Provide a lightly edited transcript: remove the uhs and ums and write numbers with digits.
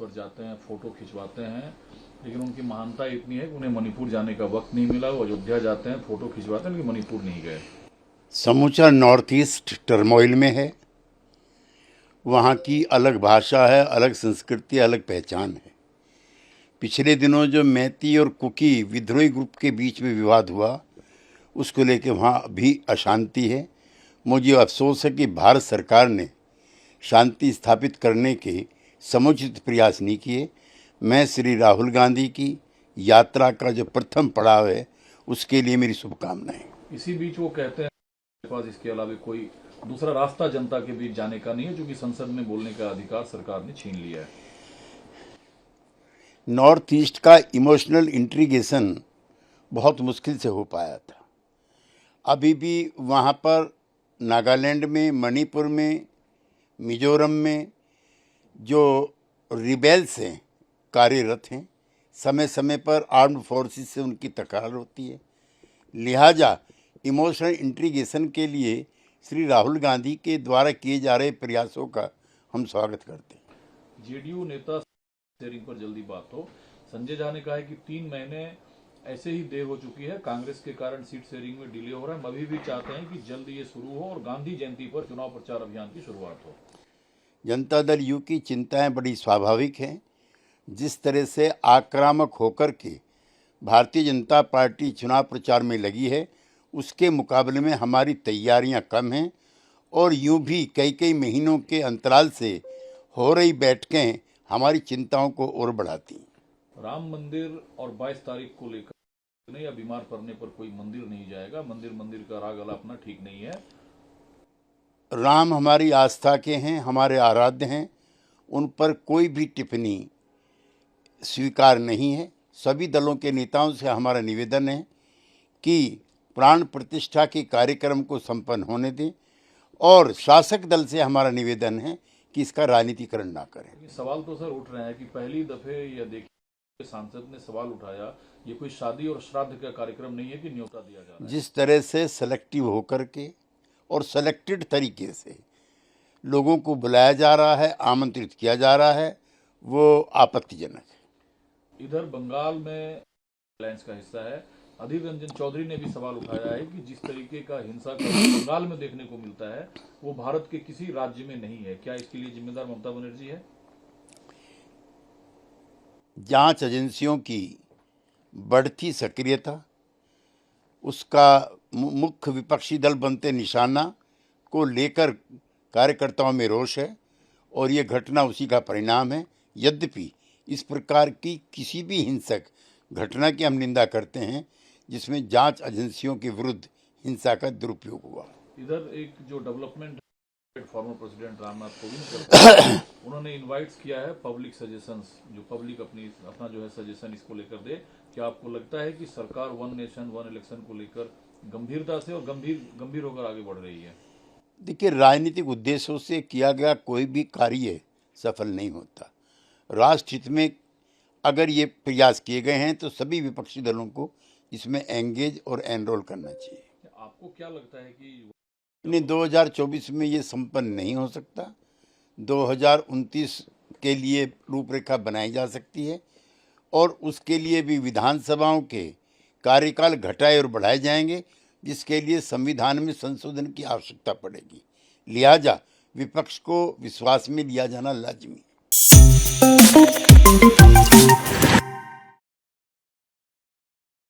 पर जाते हैं, फोटो खिंचवाते हैं, लेकिन उनकी महानता इतनी है कि उन्हें मणिपुर जाने का वक्त नहीं मिला। वो अयोध्या जाते हैं, फोटो खिंचवाते हैं, लेकिन मणिपुर नहीं गए। समूचा नॉर्थ ईस्ट टर्मोइल में है। वहाँ की अलग भाषा है, अलग संस्कृति, अलग पहचान है। पिछले दिनों जो मैती और कुकी विद्रोही ग्रुप के बीच में विवाद हुआ, उसको लेकर वहाँ भी अशांति है। मुझे अफसोस है कि भारत सरकार ने शांति स्थापित करने के समुचित प्रयास नहीं किए। मैं श्री राहुल गांधी की यात्रा का जो प्रथम पड़ाव है, उसके लिए मेरी शुभकामनाएं। इसी बीच वो कहते हैं मेरे पास इसके अलावा कोई दूसरा रास्ता जनता के बीच जाने का नहीं है, क्योंकि संसद में बोलने का अधिकार सरकार ने छीन लिया है। नॉर्थ ईस्ट का इमोशनल इंट्रीगेशन बहुत मुश्किल से हो पाया था। अभी भी वहाँ पर नागालैंड में, मणिपुर में, मिजोरम में जो रिबेल्स हैं, कार्यरत हैं, समय समय पर आर्म्ड फोर्सेस से उनकी तकरार होती है। लिहाजा इमोशनल इंट्रीगेशन के लिए श्री राहुल गांधी के द्वारा किए जा रहे प्रयासों का हम स्वागत करते हैं। जेडीयू नेता शेयरिंग पर जल्दी बात हो। संजय झा ने कहा है कि 3 महीने ऐसे ही देर हो चुकी है, कांग्रेस के कारण सीट शेयरिंग में डिले हो रहा है। हम अभी भी चाहते हैं कि जल्द ये शुरू हो और गांधी जयंती पर चुनाव प्रचार अभियान की शुरुआत हो। जनता दल यू की चिंताएं बड़ी स्वाभाविक हैं। जिस तरह से आक्रामक होकर के भारतीय जनता पार्टी चुनाव प्रचार में लगी है, उसके मुकाबले में हमारी तैयारियां कम हैं और यूं भी कई कई महीनों के अंतराल से हो रही बैठकें हमारी चिंताओं को और बढ़ाती हैं। राम मंदिर और 22 तारीख को लेकर या बीमार पड़ने पर कोई मंदिर नहीं जाएगा। मंदिर का राग अलापना ठीक नहीं है। राम हमारी आस्था के हैं, हमारे आराध्य हैं, उन पर कोई भी टिप्पणी स्वीकार नहीं है। सभी दलों के नेताओं से हमारा निवेदन है कि प्राण प्रतिष्ठा के कार्यक्रम को संपन्न होने दें और शासक दल से हमारा निवेदन है कि इसका राजनीतिकरण ना करें। सवाल तो सर उठ रहे हैं कि पहली दफे या देखिए सांसद ने सवाल उठाया, ये कोई शादी और श्राद्ध का कार्यक्रम नहीं है कि न्योता दिया जा रहा है। जिस तरह से सेलेक्टिव होकर के और सेलेक्टेड तरीके से लोगों को बुलाया जा रहा है, आमंत्रित किया जा रहा है, वो आपत्तिजनक है। इधर बंगाल में अलायंस का हिस्सा है। अधीर रंजन चौधरी ने भी सवाल उठाया है कि जिस तरीके का हिंसा का बंगाल में देखने को मिलता है, वो भारत के किसी राज्य में नहीं है। क्या इसके लिए जिम्मेदार ममता बनर्जी है? जांच एजेंसियों की बढ़ती सक्रियता, उसका मुख्य विपक्षी दल बनते निशाना को लेकर कार्यकर्ताओं में रोष है और ये घटना उसी का परिणाम है। यद्यपि इस प्रकार की किसी भी हिंसक घटना की हम निंदा करते हैं जिसमें जांच एजेंसियों के विरुद्ध हिंसा का दुरुपयोग हुआ। इधर एक जो development former president Ramnath Kovind करते हैं, उन्होंने इनवाइट्स किया है पब्लिक सजेशंस, जो पब्लिक अपना जो है सजेशन इसको लेकर दे। क्या आपको लगता है कि सरकार वन नेशन वन इलेक्शन को लेकर गंभीरता से और गंभीर होकर आगे बढ़ रही है? देखिए, राजनीतिक उद्देश्यों से किया गया कोई भी कार्य सफल नहीं होता। राष्ट्र हित में अगर ये प्रयास किए गए हैं तो सभी विपक्षी दलों को इसमें एंगेज और एनरोल करना चाहिए। आपको क्या लगता है कि 2024 में ये संपन्न नहीं हो सकता? 2029 के लिए रूपरेखा बनाई जा सकती है और उसके लिए भी विधानसभाओं के कार्यकाल घटाए और बढ़ाए जाएंगे, जिसके लिए संविधान में संशोधन की आवश्यकता पड़ेगी। लिहाजा विपक्ष को विश्वास में लिया जाना लाजिमी है।